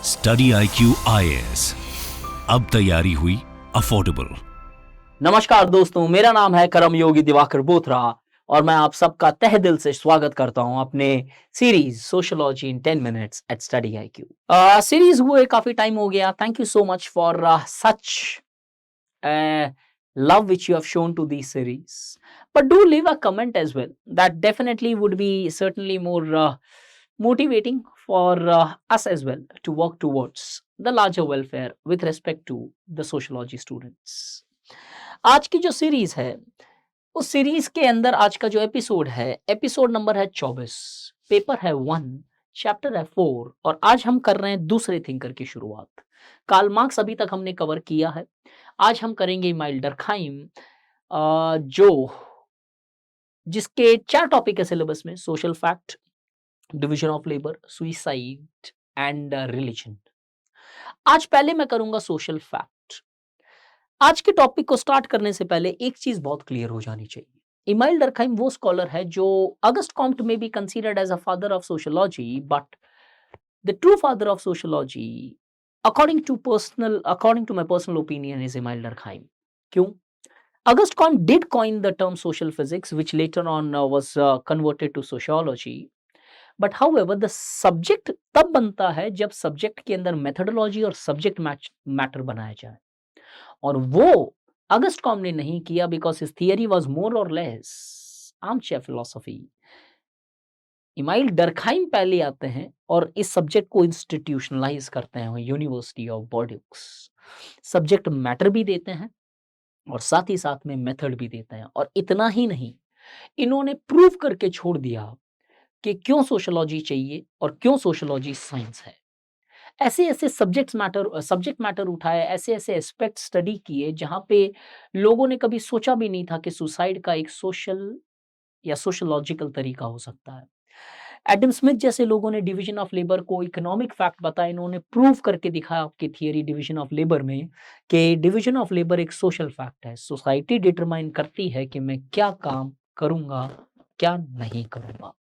Study IQ IAS, अब तैयारी हुई अफोर्डेबल। नमस्कार दोस्तों, मेरा नाम है कर्मयोगी दिवाकर बोथरा और मैं आप सबका तहे दिल से स्वागत करता हूं अपने series sociology in 10 minutes at study IQ। Series हुए काफी टाइम हो गया। Thank you so much for such love which you have shown to these series, but do leave a comment as well. That definitely would be certainly more motivating for us as well to work towards the larger welfare with respect to the sociology students. आज की जो series है उस series के अंदर आज का जो एपिसोड है, एपिसोड नंबर है 24, पेपर है 1, चैप्टर है 4 और आज हम कर रहे हैं दूसरे थिंकर की शुरुआत। कार्ल मार्क्स अभी तक हमने कवर किया है। आज हम करेंगे इमाइल डर्कहाइम, जो जिसके 4 टॉपिक है सिलेबस में: social fact, division of labour, suicide and religion. आज पहले मैं करूंगा सोशल फैक्ट। आज के टॉपिक को स्टार्ट करने से पहले एक चीज बहुत क्लियर हो जानी चाहिए। इमाइल डर्कहाइम वो स्कॉलर है जो अगस्ट कॉम्ट में be considered as a father of sociology, but the true father of sociology according to my personal opinion is Emile Durkheim. क्यों? August Comte did coin the term social physics, which later on was converted to sociology. But however, the subject तब बनता है जब subject के अंदर methodology और subject matter बनाया जाए, और वो अगस्ट कॉम्ट ने नहीं किया because his theory was more or less armchair philosophy. Emile Durkheim पहले आते हैं और इस सब्जेक्ट को इंस्टीट्यूशनलाइज करते हैं यूनिवर्सिटी ऑफ बॉर्डियूक्स। सब्जेक्ट मैटर भी देते हैं और साथ ही साथ में मेथड भी देते हैं, और इतना ही नहीं, इन्होंने प्रूव करके छोड़ दिया कि क्यों सोशियोलॉजी चाहिए और क्यों सोशियोलॉजी साइंस है। ऐसे ऐसे सब्जेक्ट मैटर उठाए, ऐसे ऐसे एस्पेक्ट स्टडी किए जहां पे लोगों ने कभी सोचा भी नहीं था कि सुसाइड का एक सोशल या सोशियोलॉजिकल तरीका हो सकता है। एडम स्मिथ जैसे लोगों ने डिवीजन ऑफ लेबर को इकोनॉमिक फैक्ट बताया, इन्होंने प्रूव करके दिखाया आपकी थियरी डिवीजन ऑफ लेबर में कि डिवीजन ऑफ लेबर एक सोशल फैक्ट है। सोसाइटी डिटरमाइन करती है कि मैं क्या काम करूंगा, क्या नहीं करूंगा।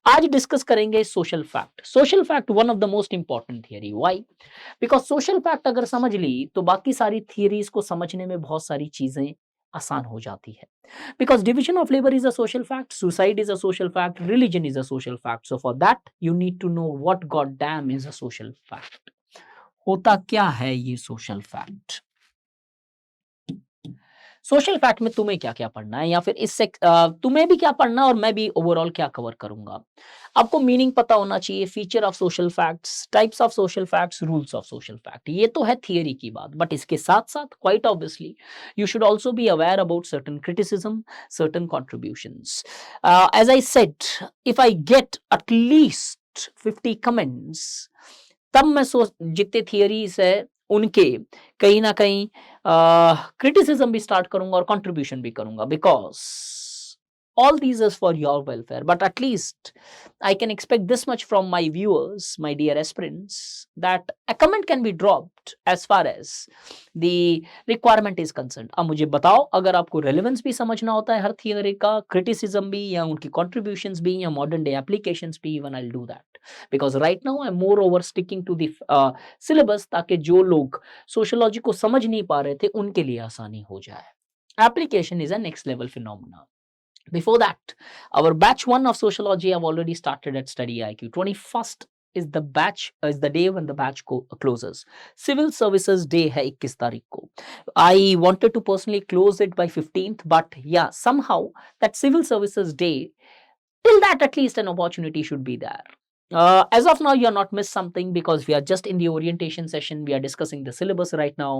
आज डिस्कस करेंगे social fact. Social fact one of the most important theory. Why? Because social fact अगर समझ ली तो बाकी सारी थियरीज को समझने में बहुत सारी चीजें आसान हो जाती है। Because division of labor is a social fact, suicide is a social fact, religion is a social fact. So for that, you need to know what goddamn is a social fact. होता क्या है ये social fact? Social fact में तुम्हें क्या क्या पढ़ना है, या फिर इससे तुम्हें भी क्या पढ़ना है और मैं भी ओवरऑल क्या कवर करूंगा। आपको मीनिंग पता होना चाहिए, feature of social facts, types of social facts, rules of social fact. ये तो है थियरी की बात, बट इसके साथ साथ quite obviously you should also be aware about certain criticism, certain contributions. As I said, if I get at least 50 comments, तब मैं जितने थियरीज है उनके कहीं ना कहीं क्रिटिसिज्म भी स्टार्ट करूंगा और कंट्रीब्यूशन भी करूंगा, because all these is for your welfare. But at least I can expect this much from my viewers, my dear aspirants, that a comment can be dropped as far as the requirement is concerned. अब मुझे बताओ, अगर आपको relevance भी समझना होता है हर theory का, criticism भी, या उनकी contributions भी, या modern day applications भी, even I'll do that. Because right now I'm more over sticking to the syllabus, ताकि जो लोग sociology को समझ नहीं पा रहे थे उनके लिए आसानी हो जाए। Application is a next level phenomenon. Before that, our batch 1 of sociology have already started at Study IQ. 21st is the day when the batch closes. Civil Services Day है 21 तारीख को. I wanted to personally close it by 15th, but yeah, somehow that Civil Services Day, till that at least an opportunity should be there. As of now, you are not missed something because we are just in the orientation session. We are discussing the syllabus right now,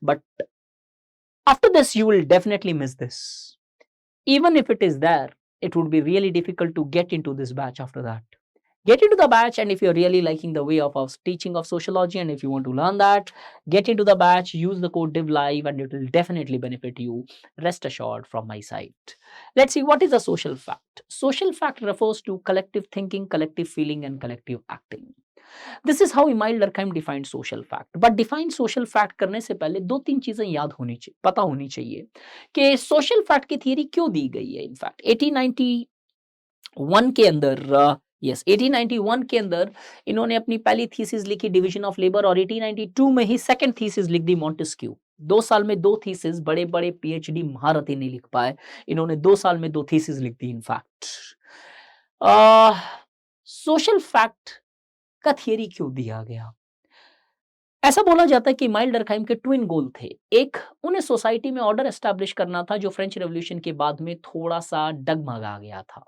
but after this, you will definitely miss this. Even if it is there, it would be really difficult to get into this batch after that. Get into the batch, and if you're really liking the way of our teaching of sociology, and if you want to learn that, get into the batch, use the code DIVLIVE, and it will definitely benefit you. Rest assured from my side. Let's see, what is a social fact? Social fact refers to collective thinking, collective feeling, and collective acting. This is how email Durkheim defined social fact. But defined social fact करने से पहले 2-3 चीजें पता होनी चाहिए कि social fact की theory क्यों दी गई है। इनफैक्ट 1891 के अंदर यस 1891 के अंदर इन्होंने अपनी पहली थीसिस लिखी डिवीजन ऑफ लेबर, और 1892 में ही सेकंड थीसिस लिख दी मॉन्टेस्क्यू। 2 साल में 2 थीसिस, बड़े बड़े पीएचडी महारथी नहीं लिख पाए, इन्होंने 2 साल में 2 थीसिस लिख दी। इनफैक्ट सोशल फैक्ट का थियरी क्यों दिया गया? ऐसा बोला जाता है कि इमाइल डर्कहाइम के ट्विन गोल थे। एक, उन्हें सोसाइटी में ऑर्डर एस्टैब्लिश करना था जो फ्रेंच रेवोल्यूशन के बाद में थोड़ा सा डगमगा गया था,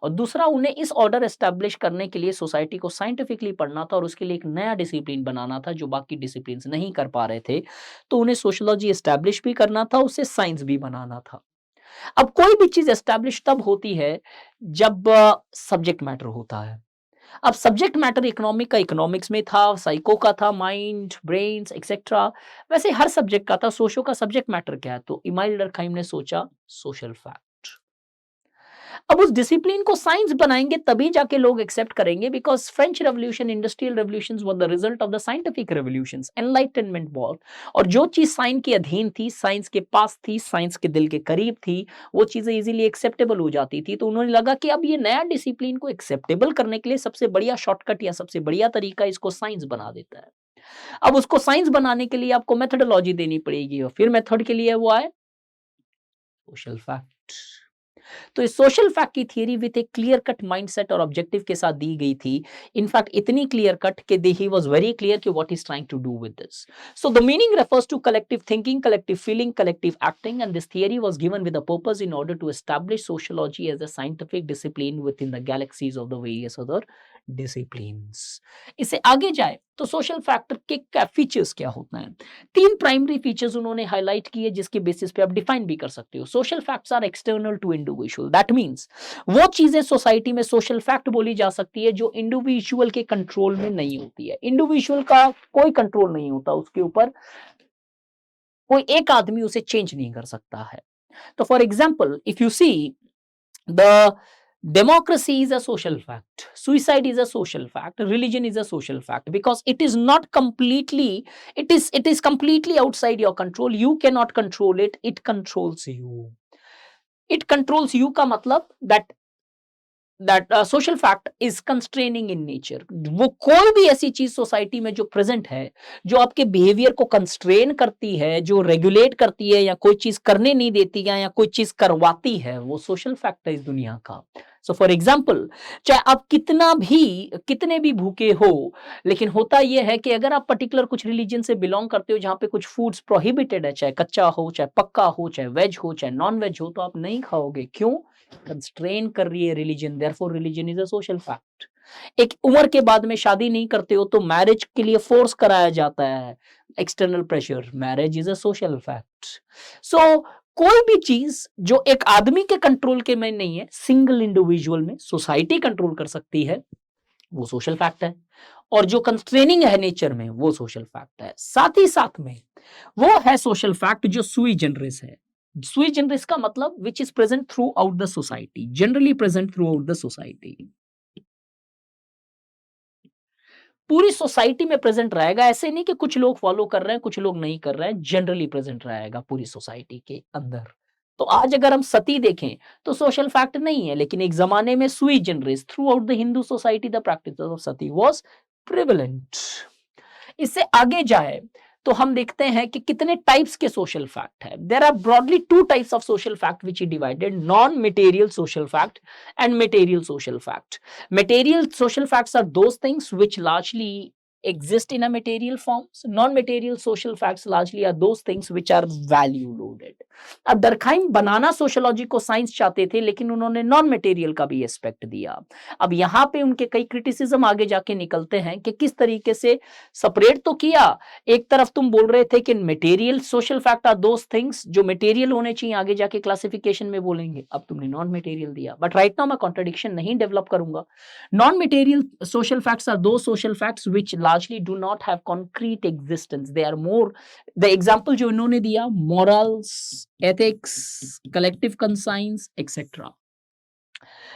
और दूसरा, उन्हें इस ऑर्डर एस्टैब्लिश करने के लिए सोसाइटी को साइंटिफिकली पढ़ना था और उसके लिए एक नया डिसिप्लिन बनाना था जो बाकी डिसिप्लिन नहीं कर पा रहे थे। तो उन्हें सोशियोलॉजी एस्टैब्लिश भी करना था, उससे साइंस भी बनाना था। अब कोई भी चीज एस्टैब्लिश तब होती है जब सब्जेक्ट मैटर होता है। अब सब्जेक्ट मैटर इकोनॉमिक का इकोनॉमिक्स में था, साइको का था माइंड, ब्रेन्स एक्सेट्रा, वैसे हर सब्जेक्ट का था। सोशो का सब्जेक्ट मैटर क्या है? तो इमाइल डर्कहाइम ने सोचा सोशल फैक्ट। अब उस डिसिप्लिन को साइंस बनाएंगे तभी जाके लोग एक्सेप्ट करेंगे, because French revolution, industrial revolutions were the result of the scientific revolutions, enlightenment war. और जो चीज साइंस के अधीन थी, साइंस के पास थी, साइंस के दिल के करीब थी, वो चीजें इजीली एक्सेप्टेबल हो जाती थी। तो उन्होंने लगा कि अब ये नया डिसिप्लिन को एक्सेप्टेबल करने के लिए सबसे बढ़िया शॉर्टकट या सबसे बढ़िया तरीका इसको साइंस बना देता है। अब उसको साइंस बनाने के लिए आपको मेथोडोलॉजी देनी पड़ेगी, और फिर मेथड के लिए वो आए सोशल फैक्ट। तो इस सोशल फैक्ट की थियरी विद एक क्लियर कट माइंडसेट और ऑब्जेक्टिव के साथ दी गई थी। इनफैक्ट इतनी क्लियर कट कि ही वाज वेरी क्लियर कि what is trying to do with this. So the meaning refers to collective thinking, collective feeling, collective acting, and this theory was given with a purpose in order to establish sociology as a scientific discipline within the galaxies of the various other disciplines. इससे आगे जाए तो social factor के क्या features क्या होते हैं? 3 primary features उन्होंने हाईलाइट किए जिसके बेसिस पे आप डिफाइन भी कर सकते हो। Social facts are external to individual, that means वो चीजें सोसाइटी में सोशल फैक्ट बोली जा सकती है जो इंडिविजुअल के कंट्रोल में नहीं होती है। इंडिविजुअल का कोई कंट्रोल नहीं होता उसके ऊपर, कोई एक आदमी उसे चेंज नहीं कर सकता है। तो for example if you see the democracy is a social fact, suicide is a social fact, religion is a social fact, because it is not completely, it is completely outside your control. You cannot control it, it controls you. It controls you का मतलब that social fact is constraining in nature. वो कोई भी ऐसी चीज society में जो present है, जो आपके बिहेवियर को कंस्ट्रेन करती है, जो रेगुलेट करती है, या कोई चीज करने नहीं देती है, या कोई चीज करवाती है, वो सोशल फैक्ट है इस दुनिया का। सो फॉर एग्जाम्पल, चाहे आप कितने भी भूखे हो, लेकिन होता यह है कि अगर आप पर्टिकुलर कुछ रिलीजन से बिलोंग करते हो जहां पे कुछ फूड्स प्रोहिबिटेड है, चाहे कच्चा हो, चाहे पक्का हो, चाहे वेज हो, चाहे नॉन वेज हो, तो आप नहीं खाओगे। क्यों? कंस्ट्रेन कर रही है religion, therefore religion is a social fact. एक उम्र के बाद में शादी नहीं करते हो तो मैरिज के लिए फोर्स कराया जाता है, external pressure, marriage is a social fact. So कोई भी चीज जो एक आदमी के कंट्रोल के में नहीं है, सिंगल इंडिविजुअल में सोसाइटी कंट्रोल कर सकती है, वो सोशल फैक्ट है। और जो कंस्ट्रेनिंग है नेचर में, वो सोशल फैक्ट है। साथ ही साथ में वो है सोशल फैक्ट जो सुई जनरस है। सुई जनरस का मतलब which is present through out the society, generally present through out the society, पूरी सोसाइटी में प्रेजेंट रहेगा। ऐसे नहीं कि कुछ लोग फॉलो कर रहे हैं, कुछ लोग नहीं कर रहे हैं, जनरली प्रेजेंट रहेगा पूरी सोसाइटी के अंदर। तो आज अगर हम सती देखें तो सोशल फैक्ट नहीं है, लेकिन एक जमाने में सुई generous through out the Hindu society the practice of Sati was prevalent. इससे आगे जाए तो हम देखते हैं कि कितने टाइप्स के सोशल फैक्ट है। There are broadly 2 types of social fact which is divided, non material social fact and material social fact. Material social facts are those things which largely exist in a material forms. Non-material social facts largely are those things which are value loaded. अब दरखाइम बनाना sociology को science चाहते थे, लेकिन उन्होंने non material का भी aspect दिया। अब यहाँ पे उनके कई क्रिटिसिज्म आगे जाके निकलते हैं कि किस तरीके से सेपरेट तो किया। एक तरफ तुम बोल रहे थे कि material social fact are those things जो मटेरियल होने चाहिए, आगे जाके क्लासिफिकेशन में बोलेंगे। अब तुमने नॉन मटेरियल दिया, बट राइट नाउ मैं कॉन्ट्रडिक्शन नहीं डेवलप करूंगा। Non-material social facts are those social facts which largely do not have concrete existence. They are more, the example जो इन्होंने दिया, morals, ethics, collective conscience, etc.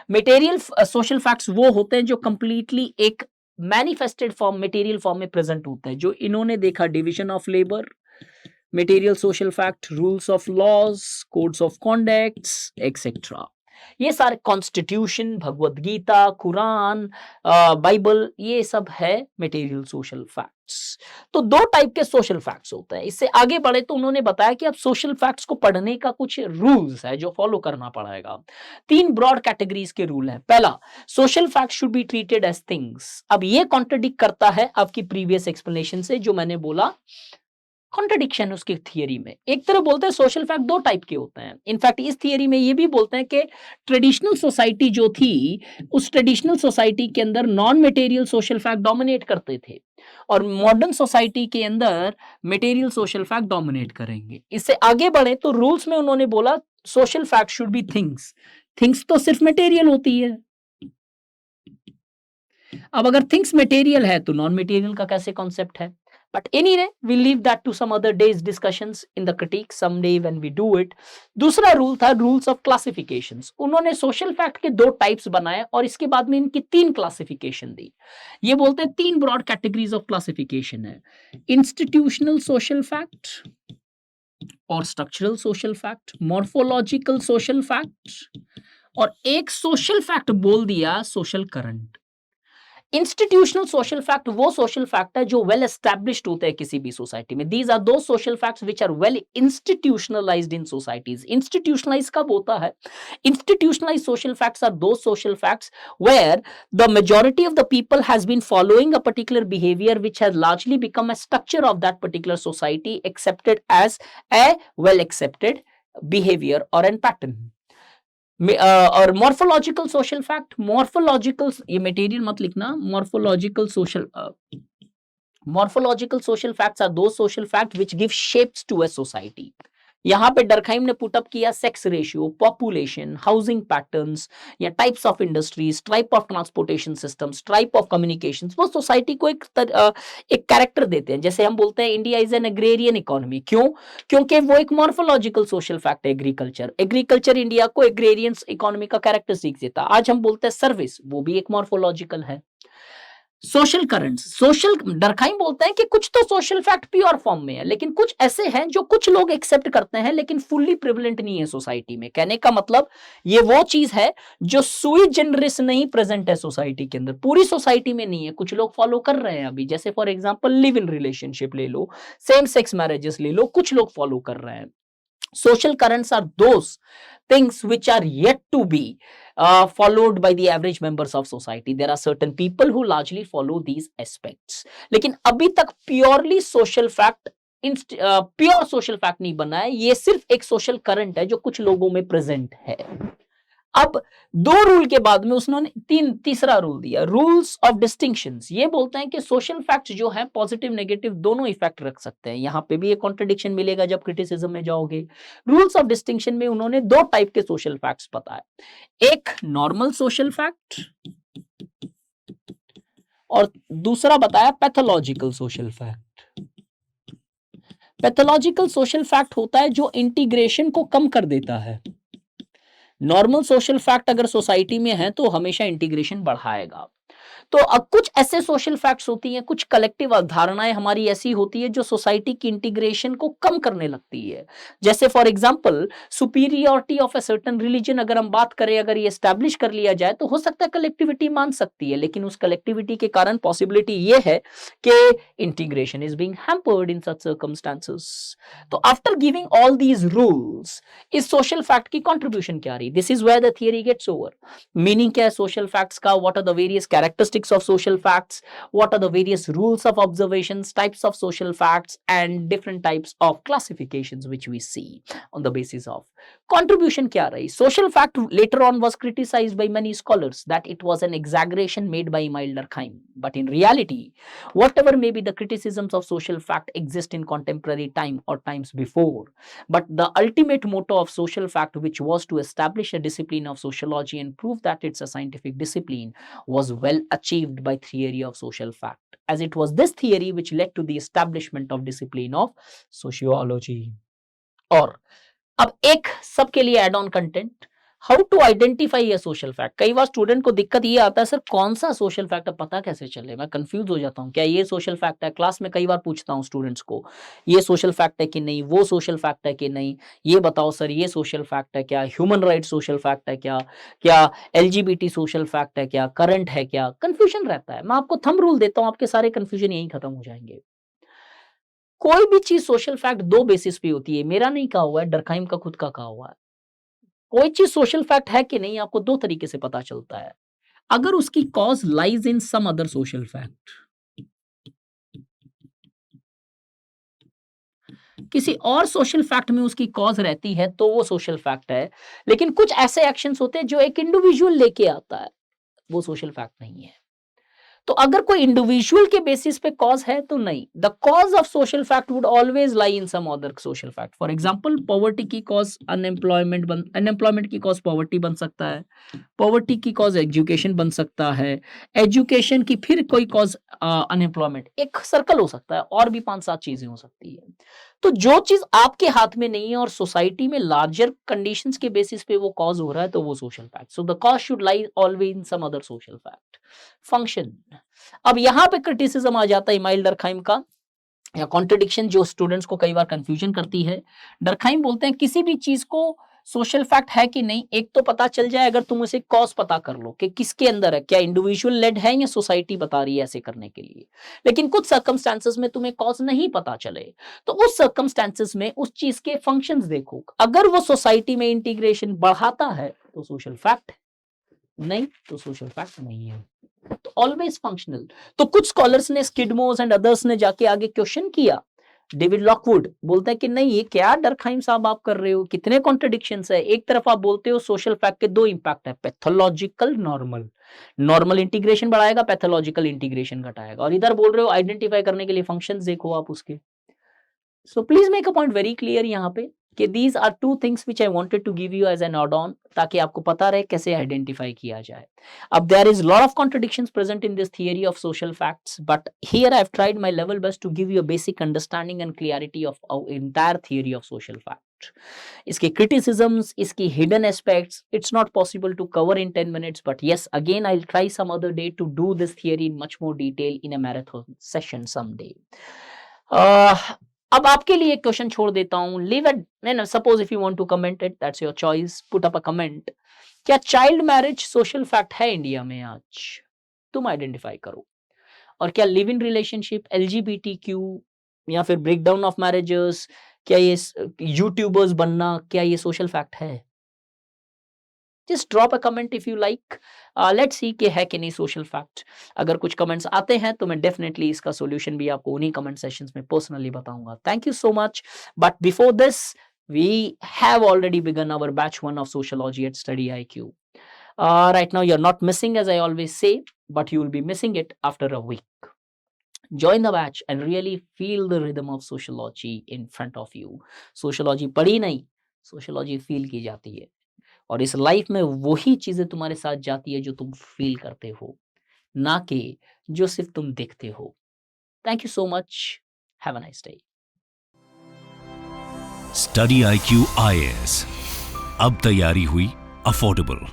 Material social facts वो होते हैं जो completely एक manifested form, material form में present होते हैं। जो इन्होंने देखा, division of labor, material social fact, rules of laws, codes of conducts, etc. ये सारे कॉन्स्टिट्यूशन, भगवत गीता, कुरान, बाइबल, ये सब है मटेरियल सोशल फैक्ट्स। तो दो टाइप के सोशल फैक्ट्स होते हैं। इससे आगे बढ़े तो उन्होंने बताया कि अब सोशल फैक्ट्स को पढ़ने का कुछ रूल्स है जो फॉलो करना पड़ेगा। तीन ब्रॉड कैटेगरीज के रूल हैं। पहला, social facts should be treated as things. अब ये कॉन्ट्रडिक्ट करता है आपकी प्रीवियस एक्सप्लेनेशन से, जो मैंने बोला कॉन्ट्रडिक्शन उसकी थियरी में। एक तरफ बोलते हैं सोशल फैक्ट दो टाइप के होते हैं। इनफैक्ट इस थियरी में ये भी बोलते हैं कि ट्रेडिशनल सोसाइटी जो थी, उस ट्रेडिशनल सोसाइटी के अंदर non material social fact dominate करते थे और मॉडर्न सोसाइटी के अंदर मटेरियल सोशल फैक्ट डोमिनेट करेंगे। इससे आगे बढ़े तो रूल्स में उन्होंने बोला social fact should be things. Things तो सिर्फ मटेरियल होती है। अब अगर थिंग्स मटेरियल है तो नॉन मटेरियल का कैसे कॉन्सेप्ट है? But anyway, we'll leave that to some other day's discussions in the critique someday when we do it. दूसरा रूल था रूल्स ऑफ क्लासिफिकेशंस। उन्होंने सोशल फैक्ट के दो टाइप्स बनाए और इसके बाद में इनकी तीन क्लासिफिकेशन दी। ये बोलते हैं तीन ब्रॉड कैटेगरीज ऑफ क्लासिफिकेशन है, इंस्टीट्यूशनल सोशल फैक्ट और structural social fact, morphological social fact और एक सोशल फैक्ट बोल दिया social current. Institutional social fact वो सोशल फैक्ट है जो वेल एस्टैब्लिश्ड होते हैं किसी भी सोसाइटी में। These are those social facts which are well institutionalised in societies. Institutionalise कब होता है? Institutionalised social facts are those social facts where the majority of the people has been following a particular behaviour which has largely become a structure of that particular society accepted as a well accepted behaviour और an pattern. और morphological social fact, morphological, ये material मत लिखना, morphological social facts are those social fact which give shapes to a society. यहां पे Durkheim ने put up किया sex ratio, population, housing patterns या types of industries, type of transportation systems, type of communications, वो society को एक character देते हैं। जैसे हम बोलते हैं India is an agrarian economy. क्यों? क्योंकि वो एक मॉर्फोलॉजिकल सोशल फैक्ट है। एग्रीकल्चर इंडिया को एग्रेरियन इकोनॉमी का कैरेक्टरिस्टिक देता है। आज हम बोलते हैं सर्विस, वो भी एक मॉर्फोलॉजिकल है। सोशल करंट्स, सोशल डरखाइम बोलते हैं कि कुछ तो सोशल फैक्ट प्योर फॉर्म में है, लेकिन कुछ ऐसे हैं जो कुछ लोग एक्सेप्ट करते हैं लेकिन फुल्ली प्रिवलेंट नहीं है सोसाइटी में। कहने का मतलब ये वो चीज है जो सुई जनरिस नहीं प्रेजेंट है सोसाइटी के अंदर, पूरी सोसाइटी में नहीं है, कुछ लोग फॉलो कर रहे हैं अभी। जैसे for example live in relationship ले लो, सेम सेक्स मैरिजेस ले लो, कुछ लोग फॉलो कर रहे हैं। Social currents are those things which are yet to be followed by the average members of society. There are certain people who largely follow these aspects. लेकिन अभी तक purely social fact pure social fact नहीं बना है। ये सिर्फ एक social current है जो कुछ लोगों में प्रेजेंट है। अब दो रूल के बाद में उसने तीसरा रूल दिया, रूल्स ऑफ डिस्टिंक्शंस। ये बोलते हैं कि सोशल फैक्ट्स जो है पॉजिटिव नेगेटिव दोनों इफेक्ट रख सकते हैं। यहां पे भी एक कॉन्ट्रडिक्शन मिलेगा जब क्रिटिसिज्म में जाओगे। रूल्स ऑफ डिस्टिंक्शन में उन्होंने दो टाइप के सोशल फैक्ट्स बताए, एक नॉर्मल सोशल फैक्ट और दूसरा बताया pathological social fact. Pathological social fact होता है जो इंटीग्रेशन को कम कर देता है। नॉर्मल सोशल फैक्ट अगर सोसाइटी में है तो हमेशा इंटीग्रेशन बढ़ाएगा। तो अब कुछ ऐसे सोशल फैक्ट्स होती हैं, कुछ कलेक्टिव अवधारणाएं हमारी ऐसी होती है जो सोसाइटी की इंटीग्रेशन को कम करने लगती है। जैसे for example superiority of a certain religion अगर हम बात करें, अगर ये एस्टैब्लिश कर लिया जाए तो हो सकता है कलेक्टिविटी मान सकती है, लेकिन उस कलेक्टिविटी के कारण पॉसिबिलिटी ये है कि integration is being hampered in such circumstances. तो after giving all these rules, इस सोशल फैक्ट की कंट्रीब्यूशन क्या रही? This is where the theory gets over. Meaning क्या है सोशल फैक्ट्स का? What are the various characteristics of social facts, what are the various rules of observations, types of social facts and different types of classifications which we see on the basis of contribution kya rahi? Social fact later on was criticized by many scholars that it was an exaggeration made by Emile Durkheim, but in reality whatever may be the criticisms of social fact exist in contemporary time or times before, but the ultimate motto of social fact, which was to establish a discipline of sociology and prove that it's a scientific discipline, was well achieved by theory of social fact, as it was this theory which led to the establishment of discipline of sociology. और अब एक सबके लिए add on content, how to identify a social fact. कई बार student को दिक्कत ये आता है, सर कौन सा सोशल फैक्ट है, पता कैसे चले, मैं कंफ्यूज हो जाता हूँ, क्या ये सोशल फैक्ट है। क्लास में कई बार पूछता हूँ स्टूडेंट्स को, ये सोशल फैक्ट है कि नहीं, वो सोशल फैक्ट है कि नहीं, ये बताओ सर ये सोशल फैक्ट है क्या, ह्यूमन राइट्स सोशल फैक्ट है क्या, क्या एलजीबीटी सोशल फैक्ट है क्या, करंट है क्या, कंफ्यूजन रहता है। मैं आपको थंब रूल देता हूँ, आपके सारे कंफ्यूजन यही खत्म हो जाएंगे। कोई भी चीज सोशल फैक्ट दो बेसिस पे होती है, मेरा नहीं कहा हुआ है, डरखाइम का खुद का कहा हुआ है। कोई चीज सोशल फैक्ट है कि नहीं, आपको दो तरीके से पता चलता है। अगर उसकी cause lies in some other social fact, किसी और सोशल फैक्ट में उसकी कॉज रहती है तो वो सोशल फैक्ट है। लेकिन कुछ ऐसे एक्शंस होते हैं जो एक इंडिविजुअल लेके आता है, वो सोशल फैक्ट नहीं है। तो अगर कोई इंडिविजुअल के बेसिस पे कॉज है तो नहीं, the cause of social fact would always lie in some other social fact. For example, poverty की कॉज अनएम्प्लॉयमेंट की कॉज पॉवर्टी बन सकता है, पॉवर्टी की कॉज एजुकेशन बन सकता है, एजुकेशन की फिर कोई कॉज अनएम्प्लॉयमेंट, एक सर्कल हो सकता है, और भी 5-7 चीजें हो सकती है। तो जो चीज आपके हाथ में नहीं है और सोसाइटी में लार्जर कंडीशंस के बेसिस पे वो कॉज हो रहा है, तो वो social fact. So the cause should lie always in some other social fact. Function, अब यहां पे क्रिटिसिज्म आ जाता है इमाइल डरखाइम का, या कॉन्ट्रडिक्शन जो स्टूडेंट्स को कई बार कंफ्यूजन करती है। डरखाइम बोलते हैं किसी भी चीज को सोशल फैक्ट है कि नहीं, एक तो पता चल जाए अगर तुम उसे कॉज पता कर लो कि किसके अंदर है, क्या इंडिविजुअल लेड है या सोसाइटी बता रही है ऐसे करने के लिए। लेकिन कुछ सर्कमस्टेंसेस में तुम्हें कॉज नहीं पता चले, तो उस सर्कमस्टेंसेस में उस चीज के फंक्शंस देखो, अगर वो सोसाइटी में इंटीग्रेशन बढ़ाता है तो सोशल फैक्ट, नहीं तो सोशल फैक्ट नहीं है। तो ऑलवेज फंक्शनल। तो कुछ स्कॉलर्स ने, स्किडमोस एंड अदर्स ने जाके आगे क्वेश्चन किया। डेविड लॉकवुड बोलते हैं कि नहीं, ये क्या डरखाइम साहब आप कर रहे हो, कितने कॉन्ट्रडिक्शंस है। एक तरफ आप बोलते हो सोशल फैक्ट के दो इंपैक्ट है, पैथोलॉजिकल, नॉर्मल। नॉर्मल इंटीग्रेशन बढ़ाएगा, पैथोलॉजिकल इंटीग्रेशन घटाएगा, और इधर बोल रहे हो आइडेंटिफाई करने के लिए फंक्शंस देखो आप उसके। So please make a point very clear यहाँ पे कि these are two things which I wanted to give you as an add on, ताकि आपको पता रहे कैसे आइडेंटिफाई किया जाए। अब there is lot of contradictions present in this theory of social facts, but here I have tried my level best to give you a basic understanding and clarity of entire theory of social fact. इसके criticisms, इसकी hidden aspects, it's not possible to cover in 10 minutes, but yes, again, I'll try some other day to do this theory in much more detail in a marathon session someday. अब आपके लिए एक question छोड़ देता हूं, leave it, suppose if you want to comment it, that's your choice, put up a comment. क्या child marriage social fact है India में आज? तुम आइडेंटिफाई करो। और क्या लिव इन रिलेशनशिप, एलजीबीटीक्यू, या फिर ब्रेकडाउन ऑफ मैरिजेस, क्या ये यूट्यूबर्स बनना, क्या ये सोशल फैक्ट है? Just drop a comment if you like, let's see कि है कि नहीं सोशल फैक्ट। अगर कुछ कमेंट्स आते हैं तो मैं डेफिनेटली इसका सॉल्यूशन भी आपको उन्हीं कमेंट सेशंस में पर्सनली बताऊंगा। Thank you so much. But before this, we have already begun our batch 1 of sociology at Study IQ. Right now you're not missing, as I always say, but you will be missing it after a week. Join the batch and really feel the rhythm of sociology in front of you. Sociology पढ़ी नहीं, sociology feel की जाती है, और इस life में वही चीजें तुम्हारे साथ जाती है जो तुम फील करते हो, ना कि जो सिर्फ तुम देखते हो। Thank you so much, have a nice day. Study IQ IAS, अब तैयारी हुई अफोर्डेबल।